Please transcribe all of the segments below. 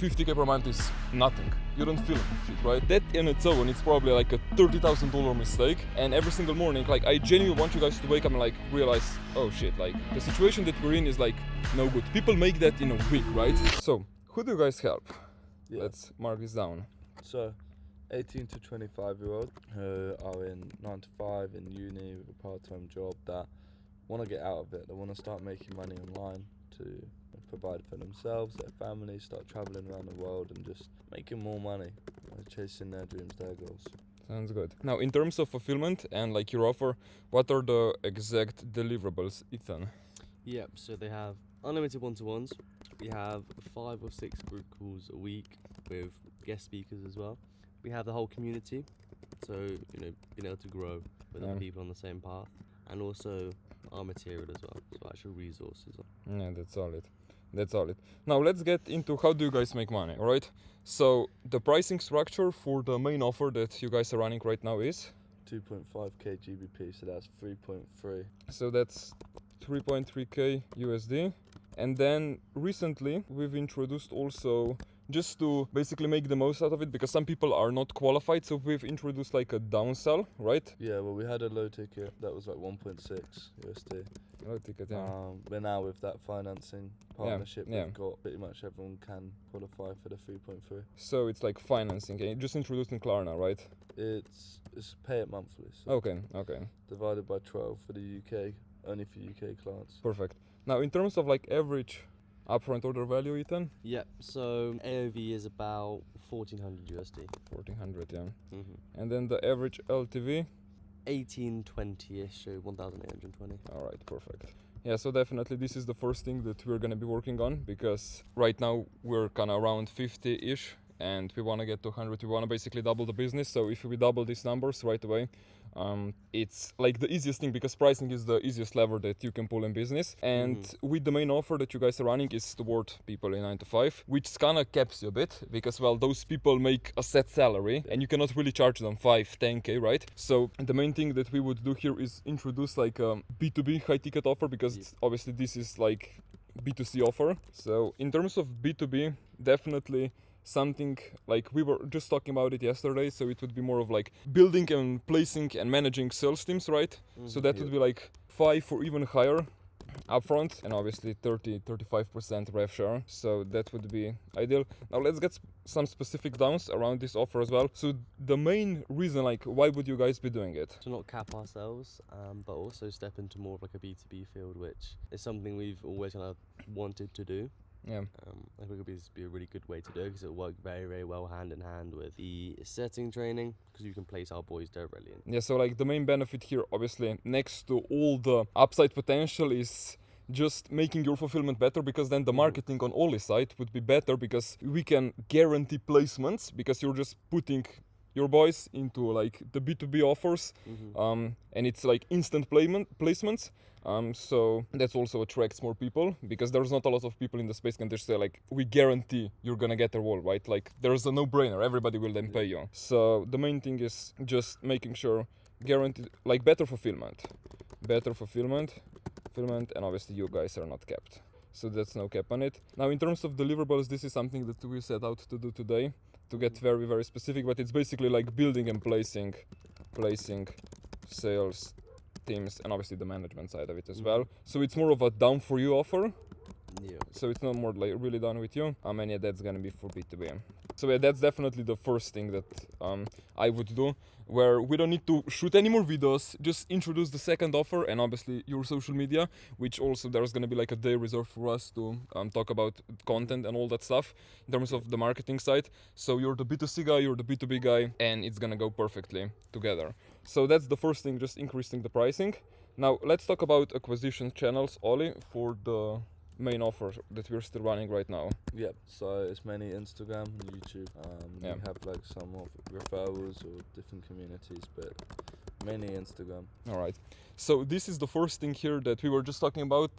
50k per month is nothing. You don't feel shit, right? That in its own, it's probably like a $30,000 mistake. And every single morning, like I genuinely want you guys to wake up and like realize, oh shit, like the situation that we're in is like no good. People make that in a week, right? So who do you guys help? Yeah. Let's mark this down. So, 18 to 25-year-old who are in 9 to 5 in uni with a part-time job that want to get out of it. They want to start making money online to provide for themselves, their families, start traveling around the world and just making more money, chasing their dreams, their goals. Sounds good. Now, in terms of fulfillment and like your offer, what are the exact deliverables, Ethan? Yep, so they have unlimited one-to-ones. We have 5 or 6 group calls a week with guest speakers as well. We have the whole community, so being able to grow with other people on the same path, and also our material as well, so actual resources. Yeah, that's solid. That's solid. Now let's get into how do you guys make money, alright? So the pricing structure for the main offer that you guys are running right now is? 2.5k GBP, so that's 3.3. So that's 3.3k USD. And then recently we've introduced also, just to basically make the most out of it, because some people are not qualified, so we've introduced like a downsell, right? Yeah, well, we had a low ticket that was like 1.6 USD. Low ticket, yeah. But now with that financing partnership yeah. we've got, pretty much everyone can qualify for the 3.3. So it's like financing, and just introduced in Klarna, right? It's pay it monthly. So Okay. divided by 12 for the UK, only for UK clients. Perfect. Now in terms of like average upfront order value, Ethan? Yep, so AOV is about 1400 USD. 1400, yeah. Mm-hmm. And then the average LTV? 1820-ish, so 1820. All right, perfect. Yeah, so definitely this is the first thing that we're gonna be working on, because right now we're kind of around 50-ish and we want to get to 100. We want to basically double the business. So if we double these numbers right away, it's like the easiest thing, because pricing is the easiest lever that you can pull in business. And with the main offer that you guys are running is toward people in 9 to 5, which kind of caps you a bit, because well, those people make a set salary and you cannot really charge them 5-10k, right? So the main thing that we would do here is introduce like a B2B high ticket offer, because obviously this is like B2C offer. So in terms of B2B, definitely something like we were just talking about it yesterday, so it would be more of like building and placing and managing sales teams, right? So that would be like 5 or even higher upfront, and obviously 30-35% rev share, so that would be ideal. Now let's get some specific downs around this offer as well. So the main reason, like, why would you guys be doing it? To not cap ourselves, but also step into more of like a B2B field, which is something we've always kind of wanted to do. Yeah. I think it would be a really good way to do it, because it will work very, very well hand in hand with the setting training, because you can place our boys directly in. Yeah, so like the main benefit here, obviously, next to all the upside potential, is just making your fulfillment better, because then the marketing on Ollie's side would be better, because we can guarantee placements, because you're just putting your boys into like the B2B offers, and it's like instant placements. So that also attracts more people, because there's not a lot of people in the space can just say like, we guarantee you're gonna get a role, right? Like there's a no-brainer, everybody will then pay you. So the main thing is just making sure guaranteed, like better fulfillment, and obviously you guys are not capped, so that's no cap on it. Now in terms of deliverables, this is something that we set out to do today, to get very, very specific, but it's basically like building and placing sales teams, and obviously the management side of it as well. So it's more of a done for you offer. Yeah. So it's not more like really done with you. And yeah, that's gonna be for B2B. So yeah, that's definitely the first thing that I would do, where we don't need to shoot any more videos, just introduce the second offer, and obviously your social media, which also there's gonna be like a day reserved for us to talk about content and all that stuff in terms of the marketing side. So you're the B2C guy, you're the B2B guy, and it's gonna go perfectly together. So that's the first thing, just increasing the pricing. Now let's talk about acquisition channels, Ollie, for the main offer that we're still running right now. Yep, so it's mainly Instagram and YouTube. We have like some of referrals or different communities, but Mainly Instagram. All right. So this is the first thing here that we were just talking about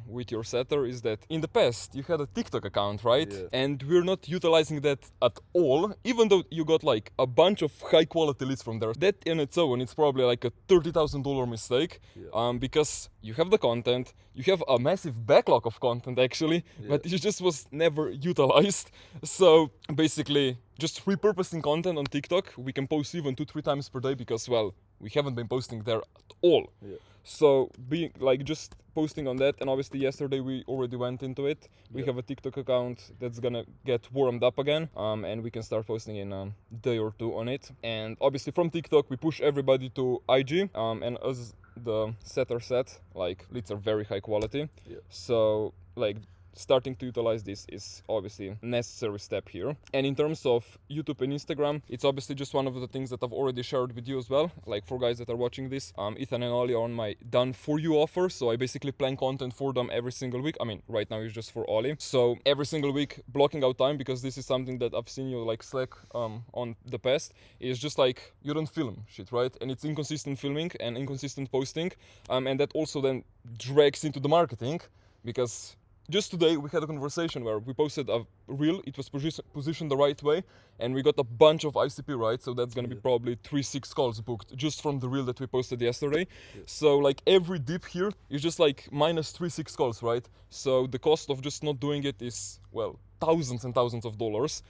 with your setter, is that in the past you had a TikTok account, right? Yeah. And we're not utilizing that at all, even though you got like a bunch of high quality leads from there. That in its own, it's probably like a $30,000 mistake, Yeah. because you have the content, you have a massive backlog of content actually, but it just was never utilized. So basically, just repurposing content on TikTok, we can post even 2-3 times per day because, well, we haven't been posting there at all. Yeah. So being like just posting on that, and obviously yesterday we already went into it. We Yeah. have a TikTok account that's gonna get warmed up again, and we can start posting in a day or two on it. And obviously from TikTok we push everybody to IG, and as the setter said, like leads are very high quality. Yeah. So like starting to utilize this is obviously a necessary step here. And in terms of YouTube and Instagram, it's obviously just one of the things that I've already shared with you as well. Like for guys that are watching this, Ethan and Ollie are on my done for you offer. So I basically plan content for them every single week. I mean, right now it's just for Ollie. So every single week, blocking out time, because this is something that I've seen you like slack on the past, is just like you don't film shit, right? And it's inconsistent filming and inconsistent posting. And that also then drags into the marketing, because just today we had a conversation where we posted a reel, it was positioned the right way, and we got a bunch of ICP, right? So that's gonna be Yeah. probably 3-6 calls booked just from the reel that we posted yesterday. Yeah. So like every dip here is just like minus 3-6 calls, right? So the cost of just not doing it is, well, thousands and thousands of dollars.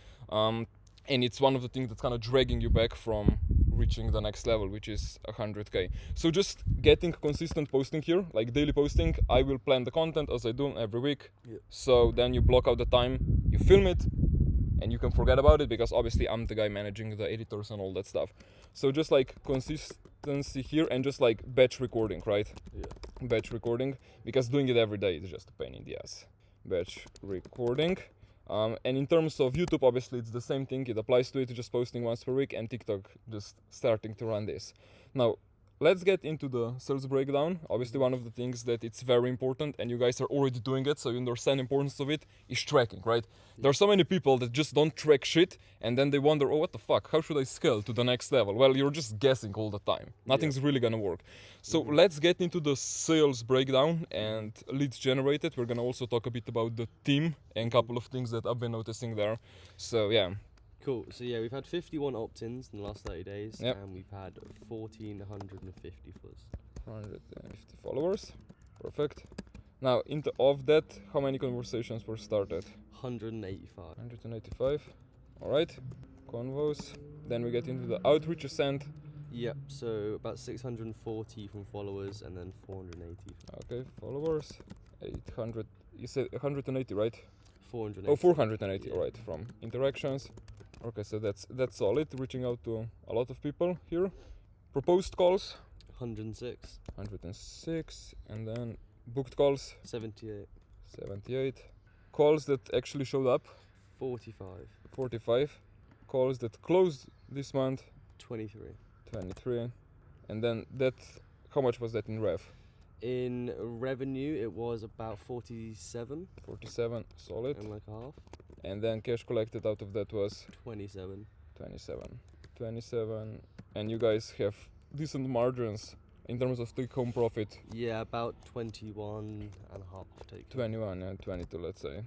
And it's one of the things that's kind of dragging you back from reaching the next level, which is 100K. So just getting consistent posting here, like daily posting. I will plan the content as I do every week. Yeah. So then you block out the time, you film it, and you can forget about it, because obviously I'm the guy managing the editors and all that stuff. So just like consistency here, and just like batch recording, right? Yeah. Batch recording, because doing it every day is just a pain in the ass. Batch recording. And in terms of YouTube, obviously it's the same thing. It applies to it, just posting once per week, and TikTok just starting to run this. Now, let's get into the sales breakdown. Obviously, one of the things that it's very important, and you guys are already doing it, so you understand the importance of it, is tracking, right? There are so many people that just don't track shit, and then they wonder, oh, what the fuck? How should I scale to the next level? Well, you're just guessing all the time. Nothing's really gonna work. So let's get into the sales breakdown and leads generated. We're gonna also talk a bit about the team and a couple of things that I've been noticing there. So yeah. Cool. So yeah, we've had 51 opt-ins in the last 30 days, Yep. and we've had 1,450 followers. 150 followers. Perfect. Now, of that, how many conversations were started? 185. 185. All right. Convos. Then we get into the outreach sent. Yep. So about 640 from followers, and then 480. Okay, followers. 800. You said 180, right? 480. Oh, 480. Yeah. All right. From interactions. Okay, so that's solid. Reaching out to a lot of people here. Proposed calls. 106. 106, and then booked calls. 78. 78. Calls that actually showed up. 45. 45. Calls that closed this month. 23. 23. And then that, how much was that in rev? In revenue, it was about 47 47, solid. and like a half. And then cash collected out of that was 27. 27. 27. And you guys have decent margins in terms of take home profit. Yeah, about 21 and a half take. 21 and 22, let's say.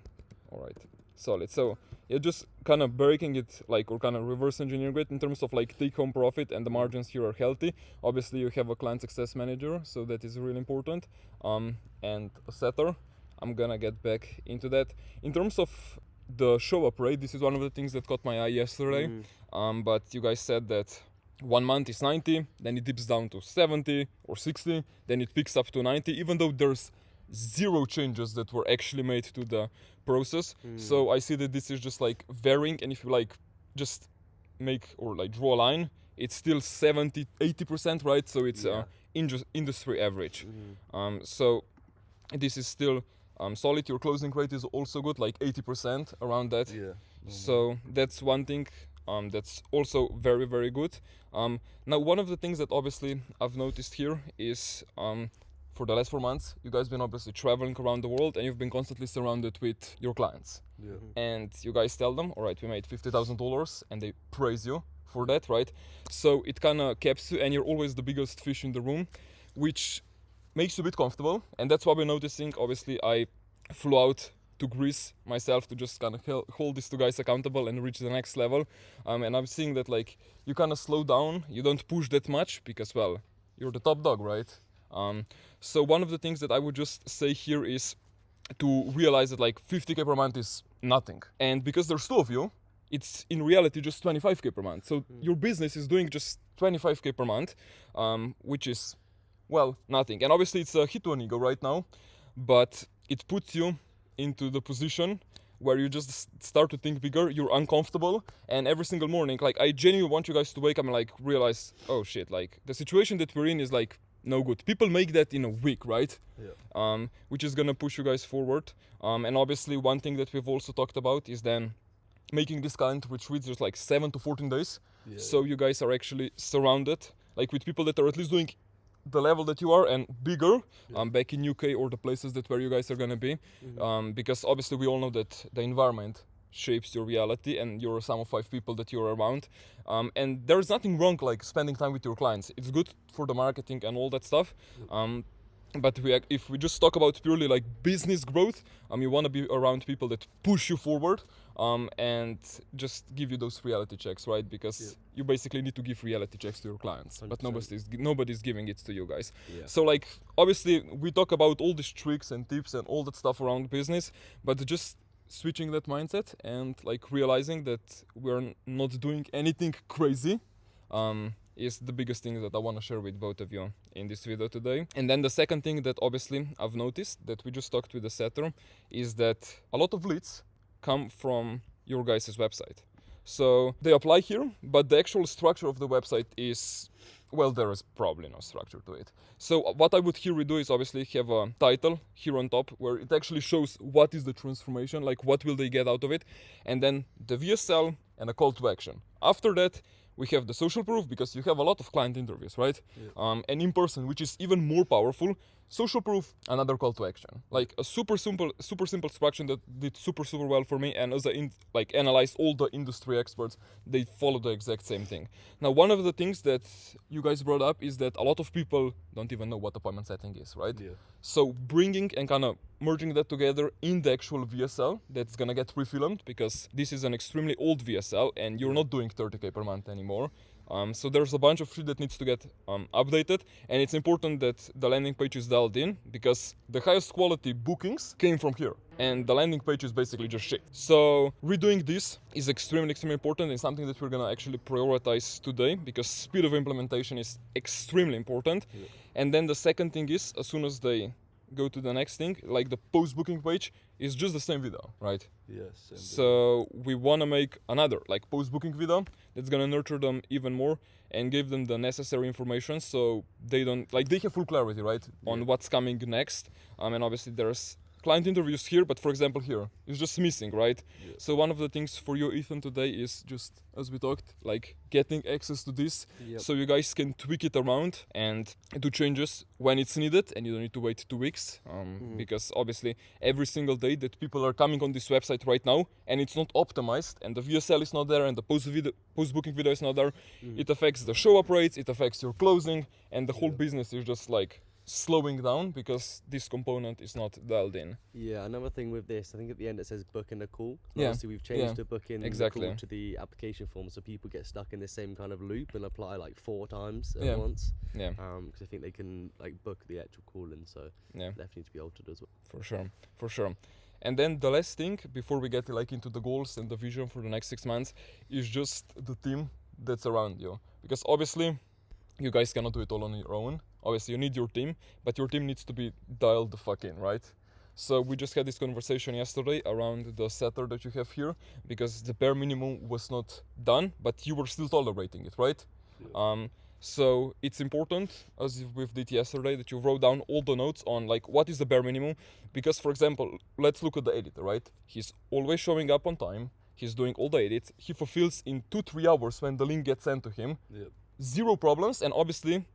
All right, solid. So you're just kind of breaking it, like, or kind of reverse engineering it in terms of like take home profit, and the margins here are healthy. Obviously you have a client success manager, so that is really important, and a setter. I'm gonna get back into that. In terms of the show up rate, this is one of the things that caught my eye yesterday. But you guys said that 1 month is 90, then it dips down to 70 or 60, then it picks up to 90, even though there's zero changes that were actually made to the process. So I see that this is just like varying, and if you like just make or like draw a line, it's still 70-80%, right? So it's Yeah. industry average. So this is still solid. Your closing rate is also good, like 80%, around that. Yeah. So that's one thing that's also very, very good. Now, one of the things that obviously I've noticed here is for the last 4 months, you guys been obviously traveling around the world, and you've been constantly surrounded with your clients. Yeah. And you guys tell them, all right, we made $50,000, and they praise you for that, right? So it kind of keeps you, and you're always the biggest fish in the room, which makes you a bit comfortable. And that's what we're noticing. Obviously, I flew out to Greece myself to just kind of hold these two guys accountable and reach the next level. And I'm seeing that like you kind of slow down, you don't push that much because, well, you're the top dog, right? So one of the things that I would just say here is to realize that like 50k per month is nothing. And because there's two of you, it's in reality just 25k per month. So your business is doing just 25k per month, which is, well, nothing. And obviously it's a hit to an ego right now, but it puts you into the position where you just start to think bigger, you're uncomfortable, and every single morning, like I genuinely want you guys to wake up and like realize, oh shit, like the situation that we're in is like no good. People make that in a week, right? Yeah. Which is gonna push you guys forward. And obviously one thing that we've also talked about is then making this kind of retreats just like 7 to 14 days. Yeah. So you guys are actually surrounded like with people that are at least doing the level that you are and bigger, back in UK or the places that where you guys are gonna be, because obviously we all know that the environment shapes your reality and you're a sum of 5 people that you're around, and there's nothing wrong like spending time with your clients. It's good for the marketing and all that stuff, but if we just talk about purely like business growth, you want to be around people that push you forward, and just give you those reality checks, right? Because you basically need to give reality checks to your clients, 100%. but nobody's giving it to you guys. Yeah. So like obviously we talk about all these tricks and tips and all that stuff around business, but just switching that mindset and like realizing that we're not doing anything crazy, is the biggest thing that I want to share with both of you in this video today. And then the second thing that obviously I've noticed that we just talked with the setter is that a lot of leads come from your guys' website. So they apply here, but the actual structure of the website is, well, there is probably no structure to it. So what I would here redo is obviously have a title here on top where it actually shows what is the transformation, like what will they get out of it, and then the VSL and a call to action. After that, we have the social proof because you have a lot of client interviews, right? And in person, which is even more powerful. Social proof, another call to action. Like a super simple structure that did super well for me. And as I analyzed all the industry experts, they follow the exact same thing. Now, one of the things that you guys brought up is that a lot of people don't even know what appointment setting is, right? Yeah. So bringing and kind of merging that together in the actual VSL that's gonna get refilmed, because this is an extremely old VSL and you're not doing 30k per month anymore. So there's a bunch of shit that needs to get updated, and it's important that the landing page is dialed in because the highest quality bookings came from here, and the landing page is basically just shit. So redoing this is extremely important and something that we're gonna actually prioritize today because speed of implementation is extremely important. And then the second thing is, as soon as they go to the next thing, like the post-booking page is just the same video, right? Yes. So we want to make another like post-booking video that's gonna nurture them even more and give them the necessary information so they don't like they have full clarity, right, on what's coming next. And obviously there's client interviews here, but for example here it's just missing, right? So one of the things for you, Ethan, today is just, as we talked, like getting access to this so you guys can tweak it around and do changes when it's needed, and you don't need to wait 2 weeks, because obviously every single day that people are coming on this website right now and it's not optimized and the VSL is not there and the post-booking video is not there, it affects the show up rates, it affects your closing, and the whole business is just like slowing down because this component is not dialed in. Yeah, another thing with this, I think at the end it says book in a call. Yeah, Obviously we've changed the book in exactly. call to the application form, so people get stuck in the same kind of loop and apply like 4 times at Yeah. once. Yeah, Because I think they can like book the actual call in, so yeah, definitely need to be altered as well. for sure. And then the last thing before we get like into the goals and the vision for the next 6 months is just the team that's around you, because obviously you guys cannot do it all on your own. Obviously you need your team, but your team needs to be dialed the fuck in, right? So we just had this conversation yesterday around the setter that you have here, because the bare minimum was not done, but you were still tolerating it, right? So it's important, as we did yesterday, that you wrote down all the notes on like what is the bare minimum, because for example, let's look at the editor, right? He's always showing up on time, he's doing all the edits, he fulfills in 2-3 hours when the link gets sent to him, 0 problems, and obviously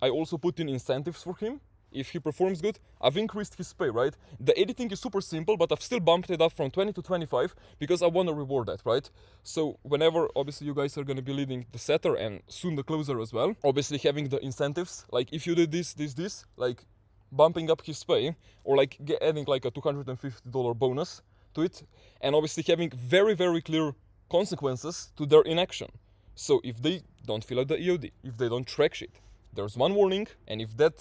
I also put in incentives for him if he performs good, I've increased his pay, right? The editing is super simple, but I've still bumped it up from 20 to 25 because I want to reward that, right? So whenever, obviously, you guys are going to be leading the setter and soon the closer as well, obviously having the incentives, like if you did this, like bumping up his pay, or like adding like a $250 bonus to it, and obviously having very, very clear consequences to their inaction. So if they don't fill out the EOD, if they don't track shit, there's one warning, and if that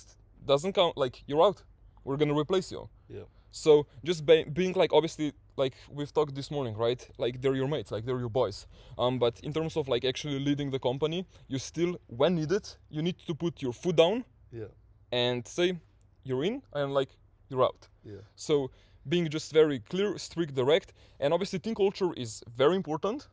doesn't count, like, you're out. We're gonna replace you. Yeah. So just being like, obviously, like we've talked this morning, right? Like they're your mates, like they're your boys. But in terms of like actually leading the company, you still, when needed, you need to put your foot down Yeah. and say you're in, and like you're out. Yeah. So being just very clear, strict, direct, and obviously team culture is very important.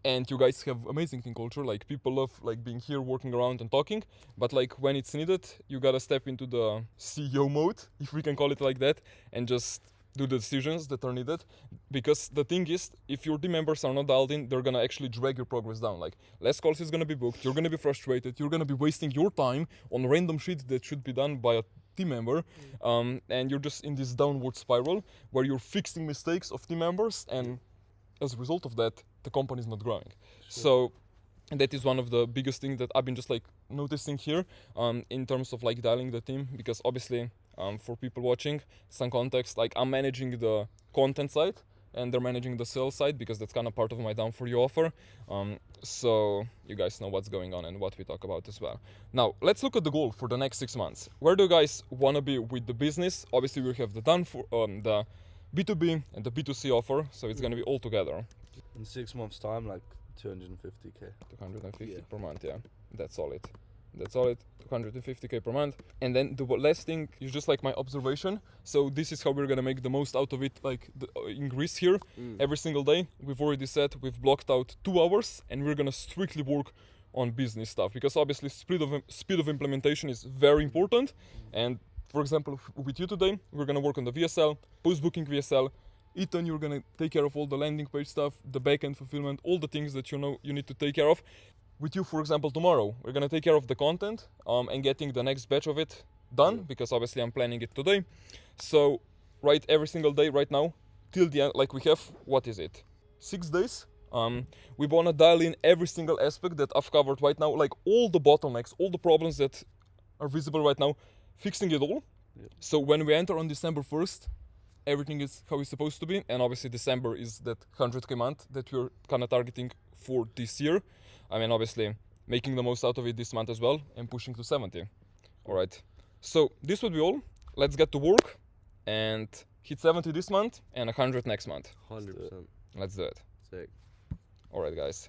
And you guys have amazing team culture. Like people love like being here, working around and talking. But like when it's needed, you gotta step into the CEO mode, if we can call it like that, and just do the decisions that are needed. Because the thing is, if your team members are not dialed in, they're gonna actually drag your progress down. Like less calls is gonna be booked. You're gonna be frustrated. You're gonna be wasting your time on random shit that should be done by a team member, and you're just in this downward spiral where you're fixing mistakes of team members, and as a result of that, the company is not growing. So that is one of the biggest things that I've been just like noticing here, in terms of like dialing the team, because obviously, for people watching, some context, like I'm managing the content side and they're managing the sales side, because that's kind of part of my Down For You offer. So you guys know what's going on and what we talk about as well. Now let's look at the goal for the next 6 months. Where do you guys want to be with the business? Obviously we have the the B2B and the B2C offer, so it's going to be all together. In 6 months' time, like 250k. 250 Yeah. per month, yeah. That's solid. That's solid. 250k per month. And then the last thing is just like my observation. So this is how we're gonna make the most out of it, like in Greece here. Every single day, we've already said we've blocked out 2 hours, and we're gonna strictly work on business stuff, because obviously speed of implementation is very important. And for example, with you today, we're gonna work on the VSL, post-booking VSL. Ethan, you're gonna take care of all the landing page stuff, the backend fulfillment, all the things that you know you need to take care of. With you, for example, tomorrow, we're gonna take care of the content, and getting the next batch of it done, because obviously I'm planning it today. So, right, every single day right now, till the end, like we have, what is it, 6 days? We wanna dial in every single aspect that I've covered right now, like all the bottlenecks, all the problems that are visible right now, fixing it all. Yeah. So when we enter on December 1st, everything is how it's supposed to be, and obviously December is that 100k month that we're kind of targeting for this year. I mean, obviously making the most out of it this month as well, and pushing to 70. All right, so this would be all. Let's get to work and hit 70 this month and 100 next month. 100%. Let's do it. Sick. All right, guys.